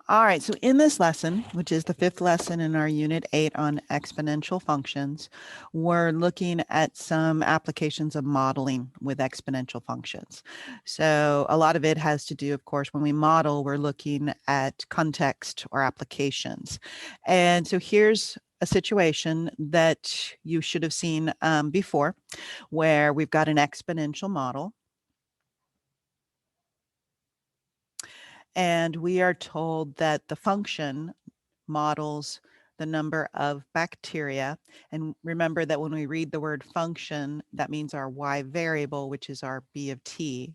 All right, so in this lesson, which is the 5th lesson in our Unit 8 on exponential functions, we're looking at some applications of modeling with exponential functions. So a lot of it has to do, of course, when we model, we're looking at context or applications. And so here's a situation that you should have seen before, where we've got an exponential model. And we are told that the function models the number of bacteria. And remember that when we read the word function, that means our y variable, which is our b of t.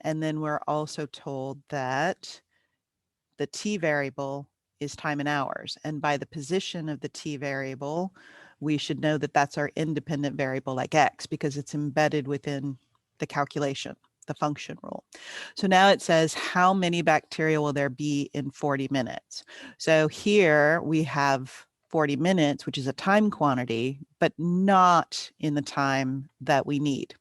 And then we're also told that the t variable is time in hours. And by the position of the t variable, we should know that that's our independent variable like x, because it's embedded within the calculation, the function rule. So now it says, how many bacteria will there be in 40 minutes? So here we have 40 minutes, which is a time quantity, but not in the time that we need.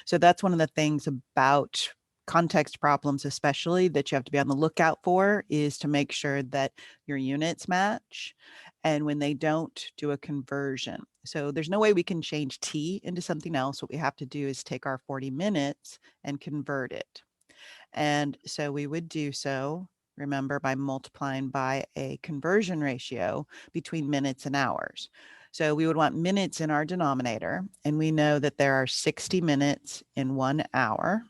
So that's one of the things about context problems, especially, that you have to be on the lookout for, is to make sure that your units match. And when they don't, do a conversion. So there's no way we can change t into something else. What we have to do is take our 40 minutes and convert it. And so we would do so, remember, by multiplying by a conversion ratio between minutes and hours. So we would want minutes in our denominator, and we know that there are 60 minutes in 1 hour.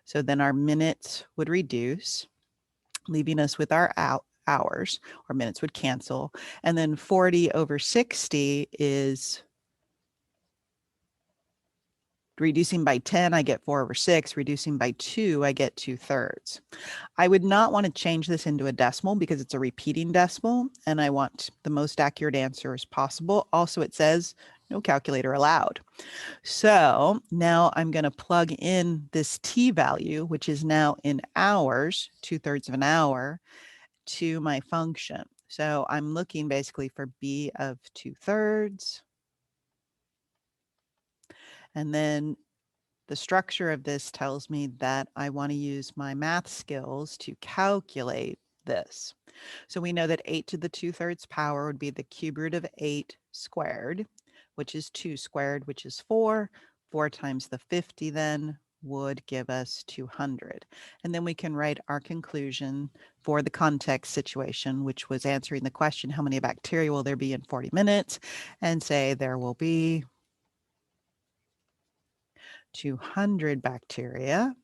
So then our minutes would reduce, leaving us with our hours, or minutes would cancel. And then 40 over 60 is reducing by 10, I get 4 over 6. Reducing by 2, I get 2/3. I would not want to change this into a decimal because it's a repeating decimal, and I want the most accurate answer as possible. Also, it says no calculator allowed. So now I'm going to plug in this t value, which is now in hours, 2/3 of an hour, to my function. So I'm looking basically for b of 2/3. And then the structure of this tells me that I want to use my math skills to calculate this. So we know that 8 to the 2/3 power would be the cube root of 8 squared, which is 2 squared, which is 4. 4 times the 50 then would give us 200. And then we can write our conclusion for the context situation, which was answering the question, how many bacteria will there be in 40 minutes? And say there will be 200 bacteria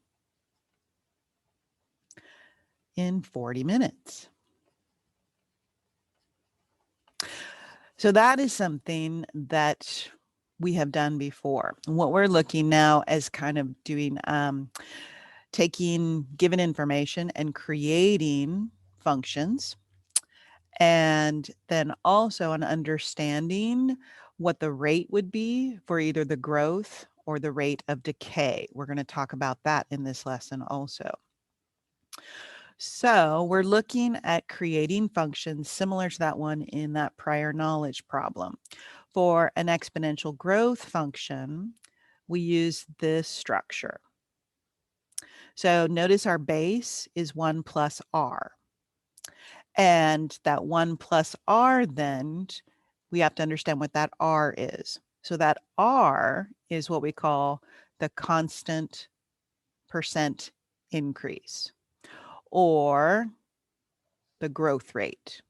in 40 minutes. So that is something that we have done before. What we're looking now as kind of doing, taking given information and creating functions, and then also an understanding what the rate would be for either the growth or the rate of decay. We're going to talk about that in this lesson also. So we're looking at creating functions similar to that one in that prior knowledge problem. For an exponential growth function, we use this structure. So notice our base is 1 plus r. And that 1 plus r, then we have to understand what that r is. So that r is what we call the constant percent increase, or the growth rate.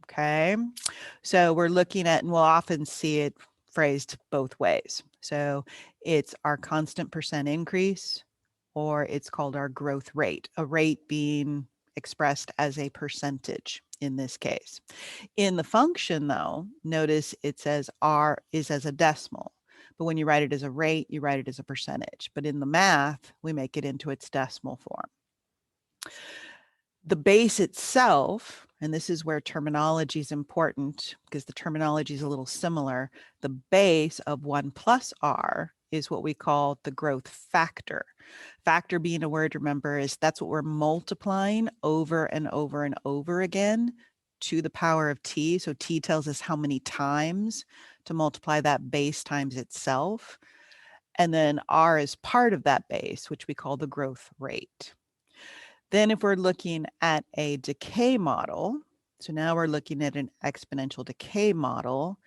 Okay, so we're looking at, and we'll often see it phrased both ways. So it's our constant percent increase, or it's called our growth rate, a rate being expressed as a percentage in this case. In the function, though, notice it says r is as a decimal. But when you write it as a rate, you write it as a percentage. But in the math, we make it into its decimal form. The base itself, and this is where terminology is important because the terminology is a little similar. The base of 1 plus r is what we call the growth factor. Factor being a word, remember, is that's what we're multiplying over and over and over again to the power of t. So t tells us how many times to multiply that base times itself. And then r is part of that base, which we call the growth rate. Then if we're looking at a decay model, so now we're looking at an exponential decay model,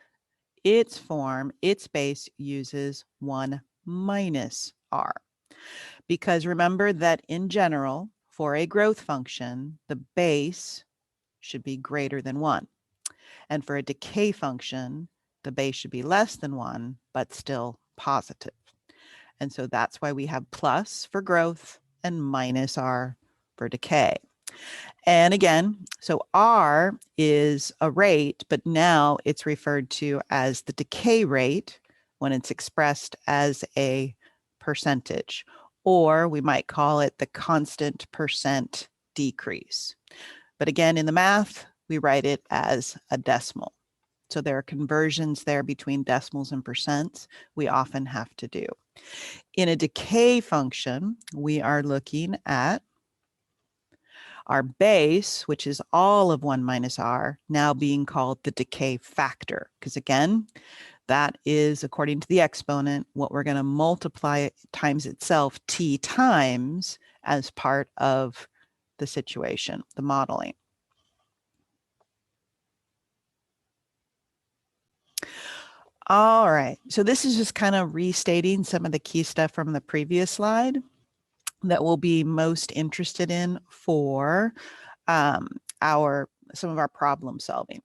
its form, its base uses 1 minus r. Because remember that in general, for a growth function, the base should be greater than 1. And for a decay function, the base should be less than 1, but still positive. And so that's why we have plus for growth and minus r for decay. And again, so R is a rate, but now it's referred to as the decay rate when it's expressed as a percentage, or we might call it the constant percent decrease. But again, in the math, we write it as a decimal. So there are conversions there between decimals and percents we often have to do. In a decay function, we are looking at our base, which is all of 1 minus r, now being called the decay factor. Because again, that is, according to the exponent, what we're going to multiply times itself t times as part of the situation, the modeling. All right, so this is just kind of restating some of the key stuff from the previous slide that we'll be most interested in for some of our problem solving.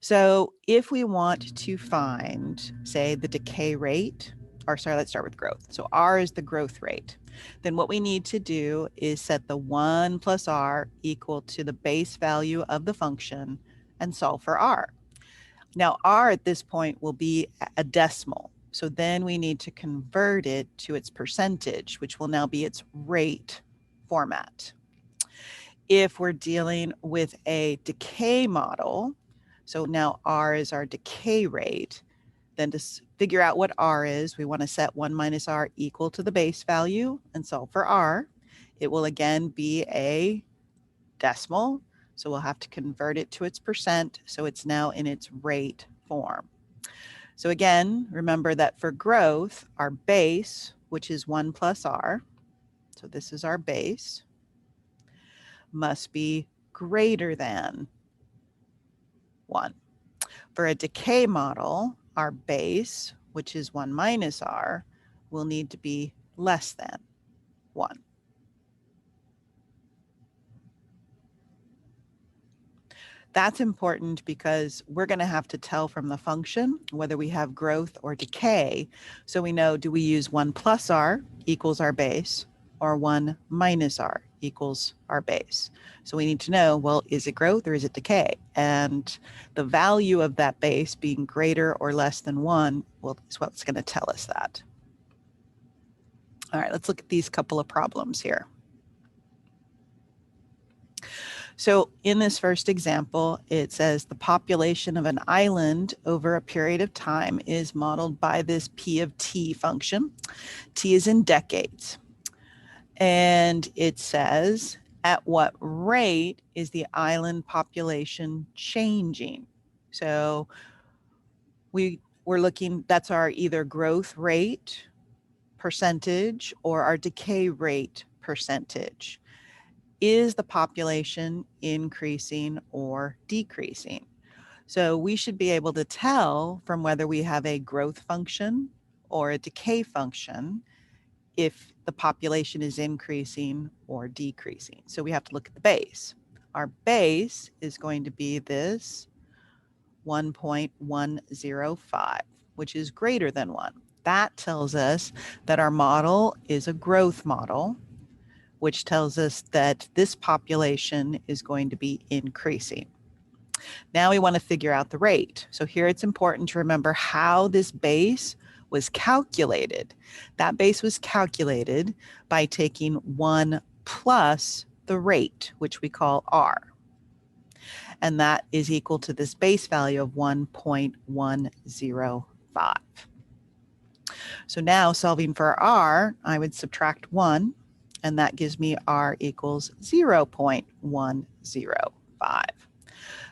So if we want to find, say, the decay rate, or sorry, let's start with growth. So R is the growth rate. Then what we need to do is set the 1 plus R equal to the base value of the function and solve for R. Now R at this point will be a decimal. So then we need to convert it to its percentage, which will now be its rate format. If we're dealing with a decay model, so now R is our decay rate, then to figure out what R is, we want to set 1 minus R equal to the base value and solve for R. It will again be a decimal, so we'll have to convert it to its percent, so it's now in its rate form. So again, remember that for growth, our base, which is 1 plus R, so this is our base, must be greater than 1. For a decay model, our base, which is 1 minus R, will need to be less than 1. That's important because we're going to have to tell from the function whether we have growth or decay. So we know, do we use 1 plus R equals our base, or 1 minus R equals our base? So we need to know, well, is it growth or is it decay? And the value of that base being greater or less than 1 is what's going to tell us that. All right, let's look at these couple of problems here. So in this first example, it says the population of an island over a period of time is modeled by this P of T function. T is in decades. And it says, at what rate is the island population changing? So we're looking, that's our either growth rate percentage or our decay rate percentage. Is the population increasing or decreasing? So we should be able to tell from whether we have a growth function or a decay function if the population is increasing or decreasing. So we have to look at the base. Our base is going to be this 1.105, which is greater than 1. That tells us that our model is a growth model, which tells us that this population is going to be increasing. Now we want to figure out the rate. So here it's important to remember how this base was calculated. That base was calculated by taking 1 plus the rate, which we call R. And that is equal to this base value of 1.105. So now solving for R, I would subtract 1. And that gives me R equals 0.105.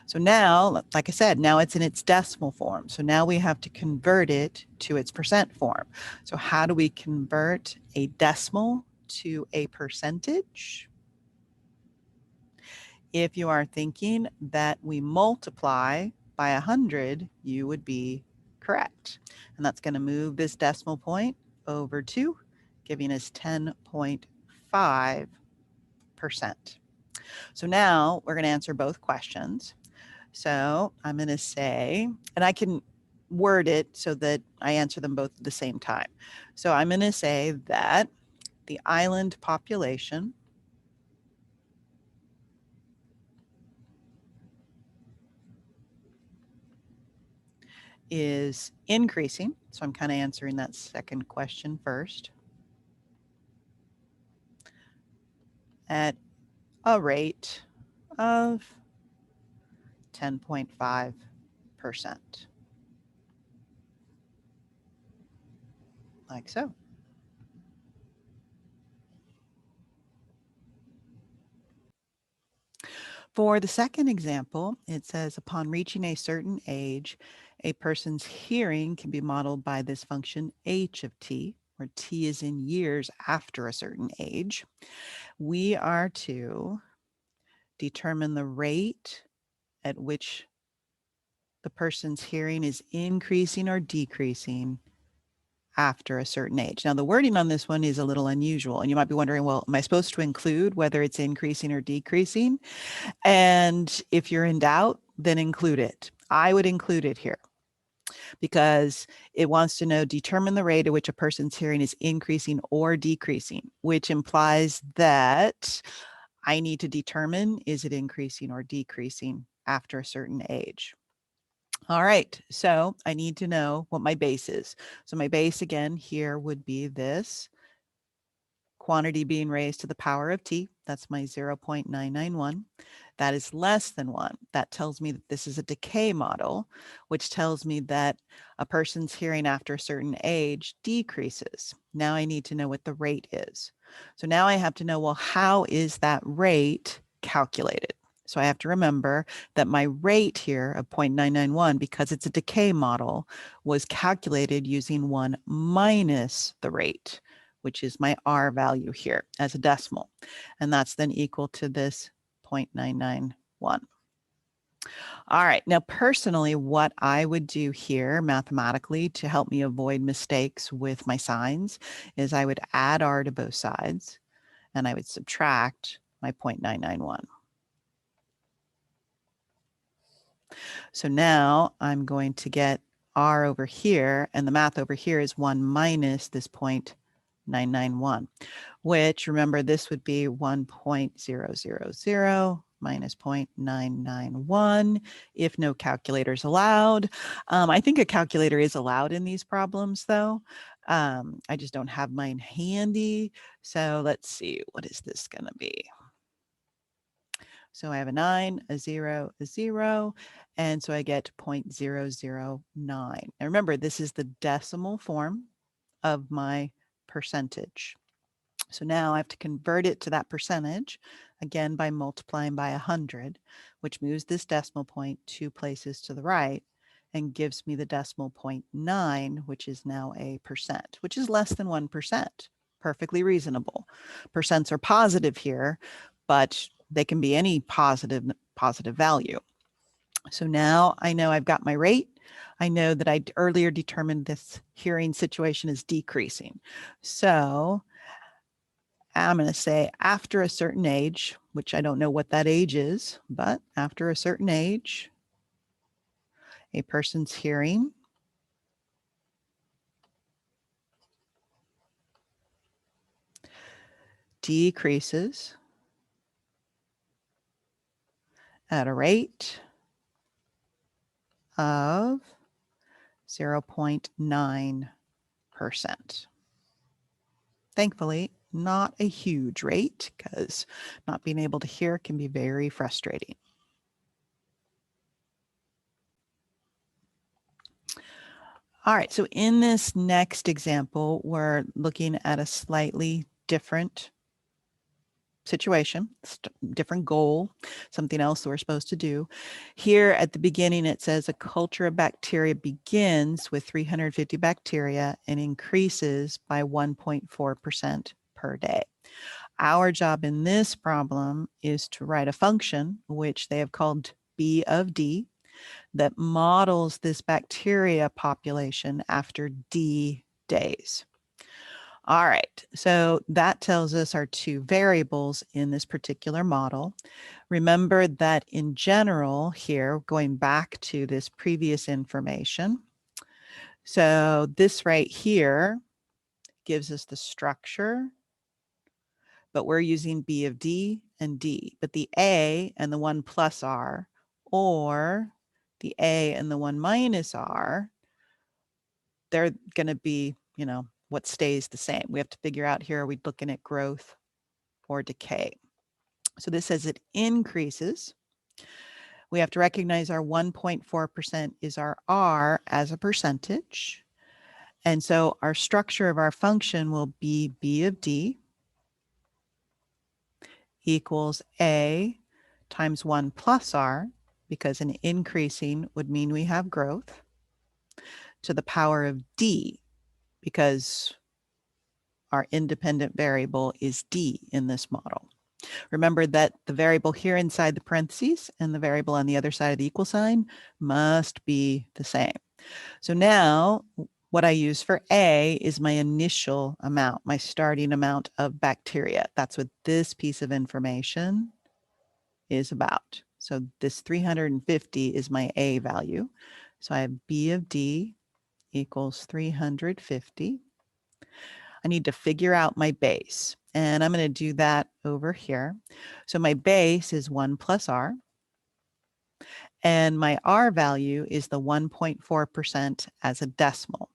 So now, like I said, now it's in its decimal form. So now we have to convert it to its percent form. So how do we convert a decimal to a percentage? If you are thinking that we multiply by 100, you would be correct. And that's going to move this decimal point over 2, giving us 10.5%. So now we're going to answer both questions. So I'm going to say, and I can word it so that I answer them both at the same time. So I'm going to say that the island population is increasing. So I'm kind of answering that second question first at a rate of 10.5%, like so. For the second example, it says upon reaching a certain age, a person's hearing can be modeled by this function h of t, where t is in years after a certain age. We are to determine the rate at which the person's hearing is increasing or decreasing after a certain age. Now, the wording on this one is a little unusual, and you might be wondering, well, am I supposed to include whether it's increasing or decreasing? And if you're in doubt, then include it. I would include it here because it wants to know determine the rate at which a person's hearing is increasing or decreasing, which implies that I need to determine, is it increasing or decreasing after a certain age? All right, so I need to know what my base is. So my base again here would be this quantity being raised to the power of t. That's my 0.991. That is less than 1. That tells me that this is a decay model, which tells me that a person's hearing after a certain age decreases. Now I need to know what the rate is. So now I have to know, well, how is that rate calculated? So I have to remember that my rate here of 0.991, because it's a decay model, was calculated using 1 minus the rate, which is my R value here as a decimal. And that's then equal to this 0.991. All right, now personally, what I would do here mathematically to help me avoid mistakes with my signs is I would add R to both sides and I would subtract my 0.991. So now I'm going to get R over here, and the math over here is 1 minus this 0.991, which remember this would be 1.000 minus 0.991 if no calculators allowed. I think a calculator is allowed in these problems though. I just don't have mine handy. So let's see, what is this going to be? So I have a 9, a 0, a 0, and so I get 0.009. Now remember, this is the decimal form of my percentage. So now I have to convert it to that percentage, again by multiplying by 100, which moves this decimal point 2 places to the right and gives me the decimal point 9, which is now a percent, which is less than 1%. Perfectly reasonable. Percents are positive here, but they can be any positive value. So now I know I've got my rate. I know that I earlier determined this hearing situation is decreasing. So I'm going to say after a certain age, which I don't know what that age is, but after a certain age, a person's hearing decreases at a rate of 0.9%. Thankfully, not a huge rate because not being able to hear can be very frustrating. All right, so in this next example, we're looking at a slightly different situation, different goal, something else that we're supposed to do. Here at the beginning, it says a culture of bacteria begins with 350 bacteria and increases by 1.4% per day. Our job in this problem is to write a function, which they have called B of D, that models this bacteria population after D days. All right, so that tells us our two variables in this particular model. Remember that in general here, going back to this previous information, so this right here gives us the structure, but we're using B of D and D, but the A and the 1 plus R, or the A and the 1 minus R, they're going to be, what stays the same. We have to figure out here, are we looking at growth or decay? So this says it increases. We have to recognize our 1.4% is our R as a percentage. And so our structure of our function will be B of D equals A times 1 plus R, because an increasing would mean we have growth, to the power of D, because our independent variable is D in this model. Remember that the variable here inside the parentheses and the variable on the other side of the equal sign must be the same. So now what I use for A is my initial amount, my starting amount of bacteria. That's what this piece of information is about. So this 350 is my A value. So I have B of D equals 350. I need to figure out my base, and I'm going to do that over here. So my base is 1 plus R, and my R value is the 1.4% as a decimal.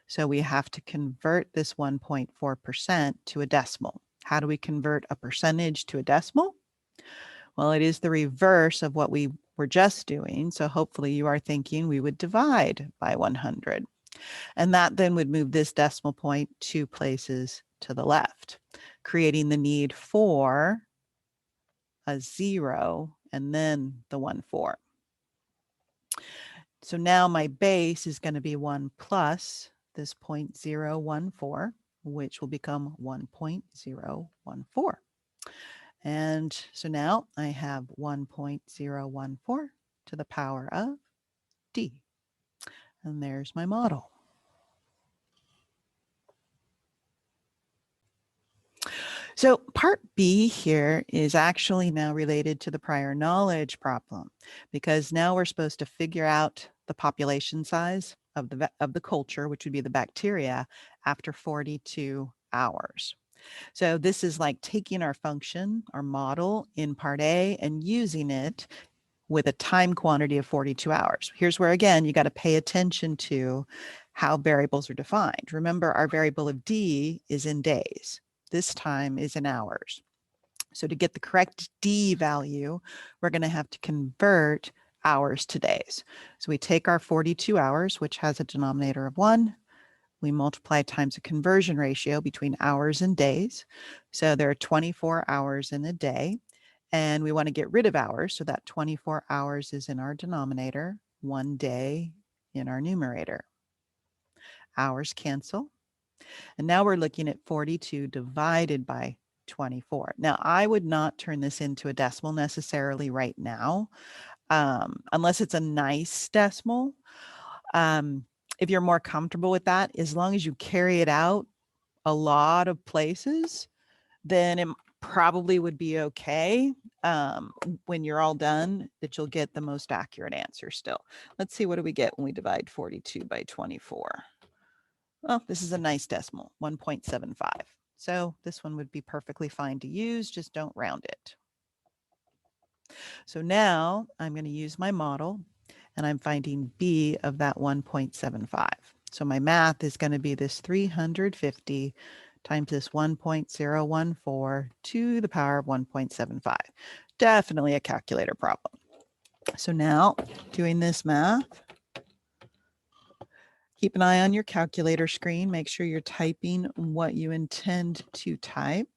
So we have to convert this 1.4% to a decimal. How do we convert a percentage to a decimal? Well, it is the reverse of what we were just doing. So hopefully you are thinking we would divide by 100. And that then would move this decimal point 2 places to the left, creating the need for a 0 and then the 1, 4. So now my base is going to be 1 plus this 0.014, which will become 1.014. And so now I have 1.014 to the power of D. And there's my model. So part B here is actually now related to the prior knowledge problem, because now we're supposed to figure out the population size of the culture, which would be the bacteria, after 42 hours. So this is like taking our function, our model in part A, and using it with a time quantity of 42 hours. Here's where, again, you got to pay attention to how variables are defined. Remember, our variable of D is in days. This time is in hours. So to get the correct D value, we're going to have to convert hours to days. So we take our 42 hours, which has a denominator of 1. We multiply times a conversion ratio between hours and days. So there are 24 hours in a day, and we want to get rid of hours. So that 24 hours is in our denominator, 1 day in our numerator. Hours cancel. And now we're looking at 42 divided by 24. Now, I would not turn this into a decimal necessarily right now, unless it's a nice decimal. If you're more comfortable with that, as long as you carry it out a lot of places, then it probably would be okay when you're all done, that you'll get the most accurate answer still. Let's see, what do we get when we divide 42 by 24? Well, this is a nice decimal, 1.75. So this one would be perfectly fine to use, just don't round it. So now I'm going to use my model, and I'm finding B of that 1.75. So my math is going to be this 350 times this 1.014 to the power of 1.75. Definitely a calculator problem. So now doing this math, keep an eye on your calculator screen. Make sure you're typing what you intend to type.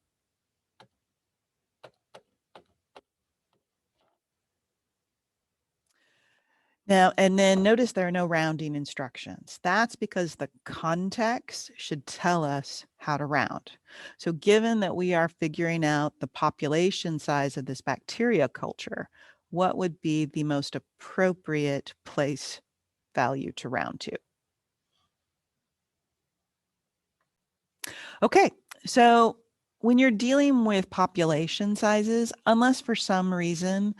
Now, and then notice there are no rounding instructions. That's because the context should tell us how to round. So given that we are figuring out the population size of this bacteria culture, what would be the most appropriate place value to round to? Okay, so when you're dealing with population sizes, unless for some reason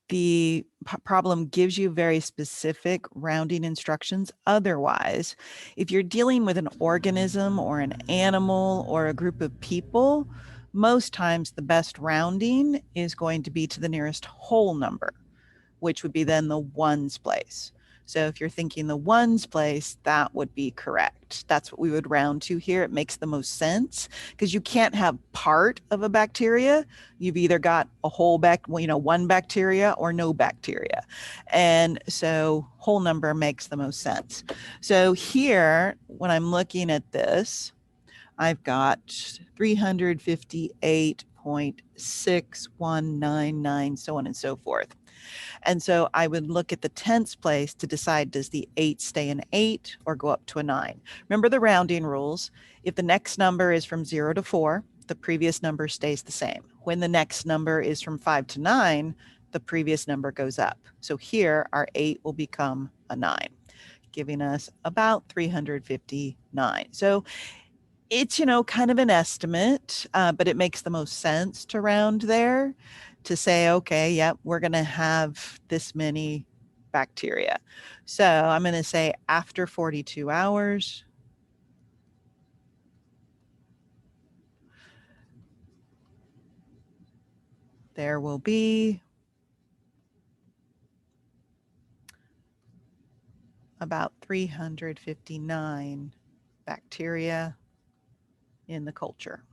the problem gives you very specific rounding instructions. Otherwise, if you're dealing with an organism or an animal or a group of people, most times the best rounding is going to be to the nearest whole number, which would be then the ones place. So if you're thinking the ones place, that would be correct. That's what we would round to here. It makes the most sense because you can't have part of a bacteria. You've either got a whole one bacteria or no bacteria. And so whole number makes the most sense. So here, when I'm looking at this, I've got 358.6199, so on and so forth. And so I would look at the tens place to decide, does the 8 stay an 8 or go up to a 9? Remember the rounding rules. If the next number is from 0 to 4, the previous number stays the same. When the next number is from 5 to 9, the previous number goes up. So here our 8 will become a 9, giving us about 359. So it's, kind of an estimate, but it makes the most sense to round there to say, okay, yep, we're going to have this many bacteria. So I'm going to say after 42 hours, there will be about 359 bacteria in the culture.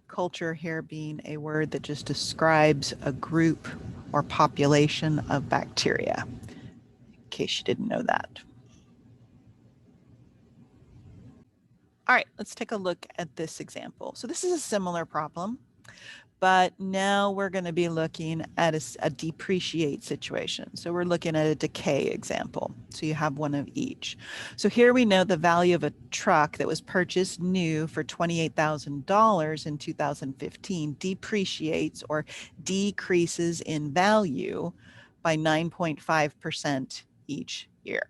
Culture here being a word that just describes a group or population of bacteria, in case you didn't know that. All right, let's take a look at this example. So this is a similar problem, but now we're going to be looking at a depreciate situation. So we're looking at a decay example. So you have one of each. So here we know the value of a truck that was purchased new for $28,000 in 2015 depreciates or decreases in value by 9.5% each year.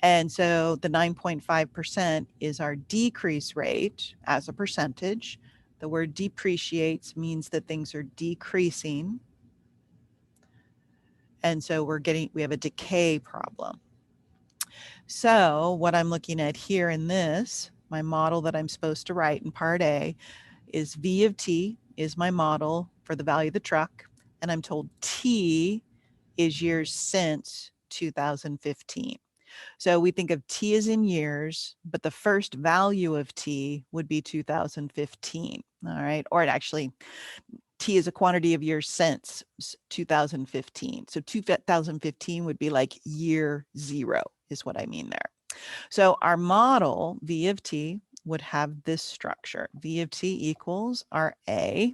And so the 9.5% is our decrease rate as a percentage. The word depreciates means that things are decreasing. And so we have a decay problem. So what I'm looking at here in this, my model that I'm supposed to write in part A is V of T is my model for the value of the truck. And I'm told T is years since 2015. So we think of T as in years, but the first value of T would be 2015. All right. Or actually, T is a quantity of years since 2015. So 2015 would be like year 0 is what I mean there. So our model V of T would have this structure. V of T equals our A.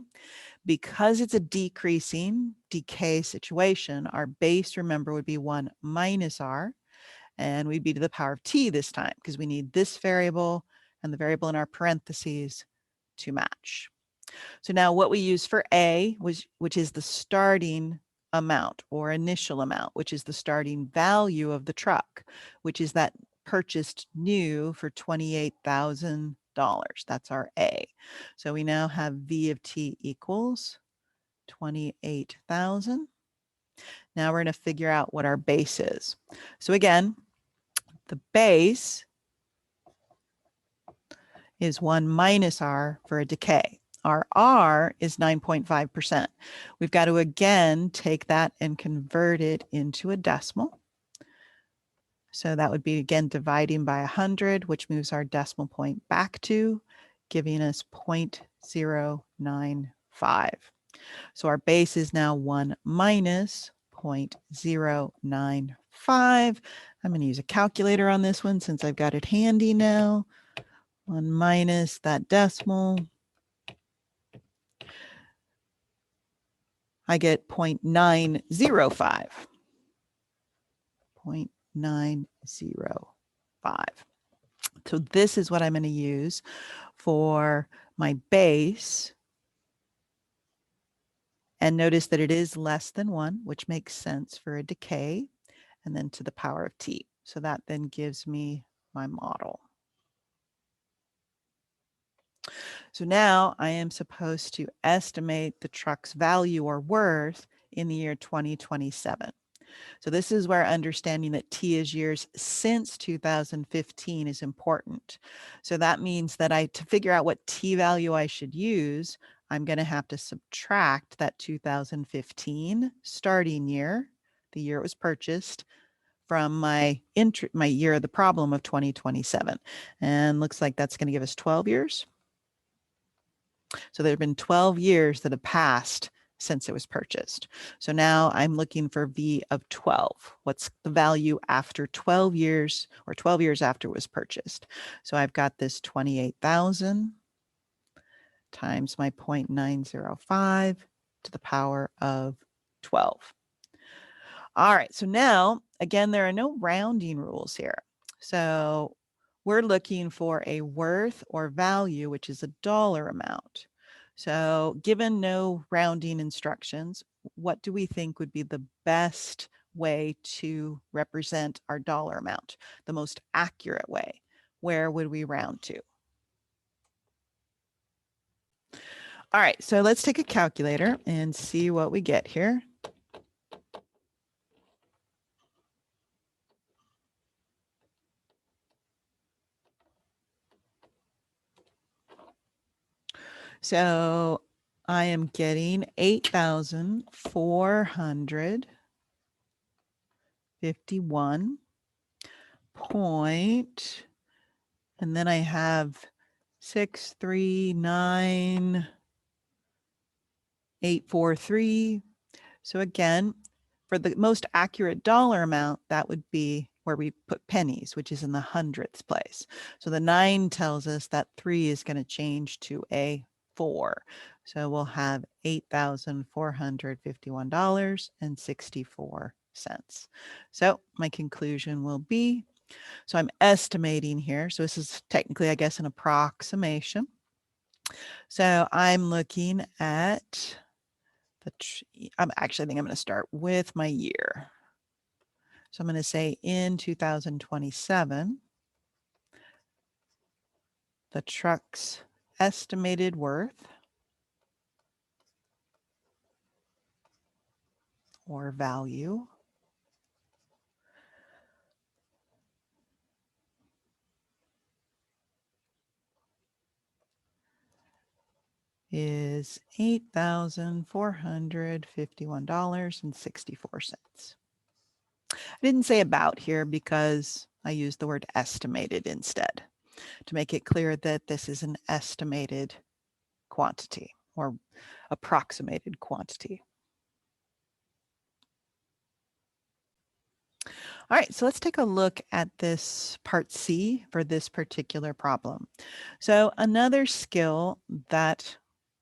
Because it's a decreasing decay situation, our base, remember, would be 1 minus R. And we'd be to the power of T this time because we need this variable and the variable in our parentheses to match. So now what we use for A, which is the starting amount or initial amount, which is the starting value of the truck, which is that purchased new for $28,000. That's our A. So we now have V of T equals 28,000. Now we're going to figure out what our base is. So again, the base is 1 minus R for a decay. Our R is 9.5%. We've got to again take that and convert it into a decimal. So that would be again dividing by 100, which moves our decimal point back to, giving us 0.095. So our base is now 1 minus 0.095. I'm going to use a calculator on this one since I've got it handy now. 1 minus that decimal. I get 0.905. 0.905. So this is what I'm going to use for my base. And notice that it is less than 1, which makes sense for a decay, and then to the power of t. So that then gives me my model. So now I am supposed to estimate the truck's value or worth in the year 2027. So this is where understanding that T is years since 2015 is important. So that means that to figure out what T value I should use, I'm going to have to subtract that 2015 starting year, the year it was purchased, from my year of the problem of 2027. And looks like that's going to give us 12 years. So there have been 12 years that have passed since it was purchased. So now I'm looking for V of 12. What's the value after 12 years, or 12 years after it was purchased? So I've got this 28,000 times my 0.905 to the power of 12. All right, so now, again, there are no rounding rules here. So we're looking for a worth or value, which is a dollar amount. So given no rounding instructions, what do we think would be the best way to represent our dollar amount, the most accurate way? Where would we round to? All right, so let's take a calculator and see what we get here. So I am getting 8,451 point, and then I have 639,843. So again, for the most accurate dollar amount, that would be where we put pennies, which is in the hundredths place. So the 9 tells us that 3 is going to change to a 4. So we'll have $8,451.64. So my conclusion will be, so I'm estimating here. So this is technically, I guess, an approximation. So I'm looking at I think I'm going to start with my year. So I'm going to say in 2027, the truck's estimated worth or value is $8,451.64. I didn't say about here because I used the word estimated instead to make it clear that this is an estimated quantity or approximated quantity. All right, so let's take a look at this part C for this particular problem. So another skill that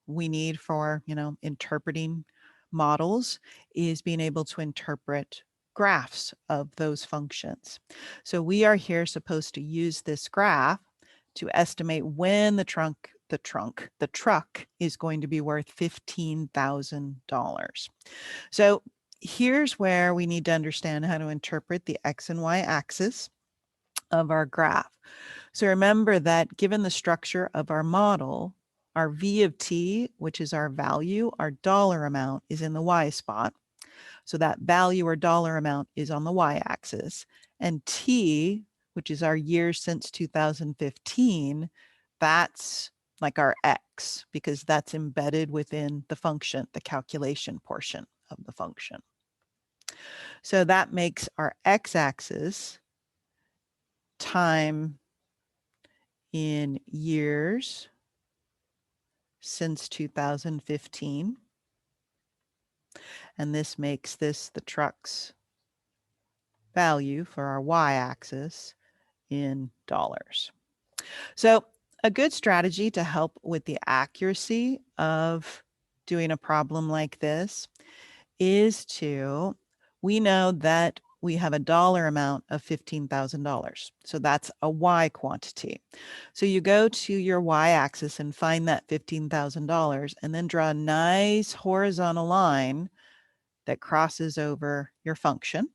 we need for, interpreting models is being able to interpret graphs of those functions. So we are here supposed to use this graph to estimate when the truck is going to be worth $15,000. So here's where we need to understand how to interpret the X and Y axis of our graph. So remember that given the structure of our model, our V of t, which is our value, our dollar amount, is in the Y spot. So that value or dollar amount is on the Y axis. And t, which is our years since 2015, that's like our X, because that's embedded within the function, the calculation portion of the function. So that makes our X-axis time in years since 2015. And this makes this the truck's value for our Y-axis in dollars. So a good strategy to help with the accuracy of doing a problem like this is we know that we have a dollar amount of $15,000. So that's a Y quantity. So you go to your Y axis and find that $15,000 and then draw a nice horizontal line that crosses over your function.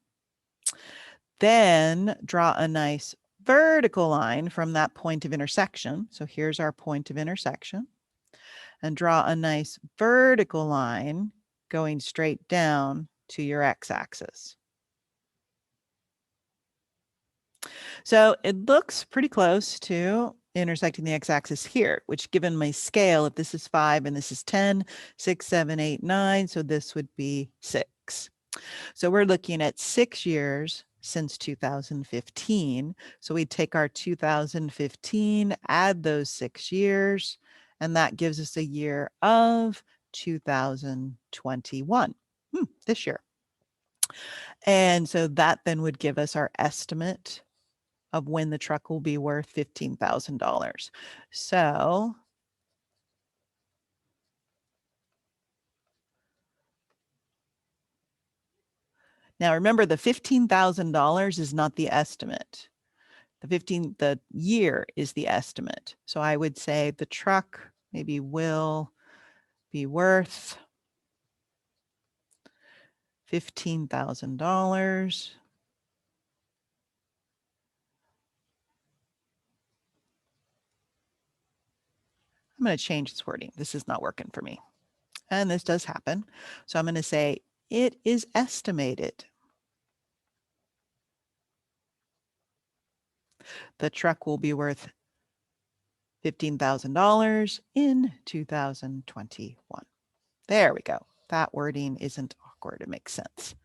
Then draw a nice vertical line from that point of intersection. So here's our point of intersection. And draw a nice vertical line going straight down to your x-axis. So it looks pretty close to intersecting the x-axis here, which given my scale, if this is 5 and this is 10, 6, 7, 8, 9, so this would be 6. So we're looking at 6 years since 2015. So we take our 2015, add those 6 years, and that gives us a year of 2021, this year. And so that then would give us our estimate of when the truck will be worth $15,000. So now remember, the $15,000 is not the estimate. The year is the estimate. So I would say the truck maybe will be worth $15,000. I'm going to change this wording. This is not working for me. And this does happen. So I'm going to say it is estimated the truck will be worth $15,000 in 2021. There we go. That wording isn't awkward. It makes sense.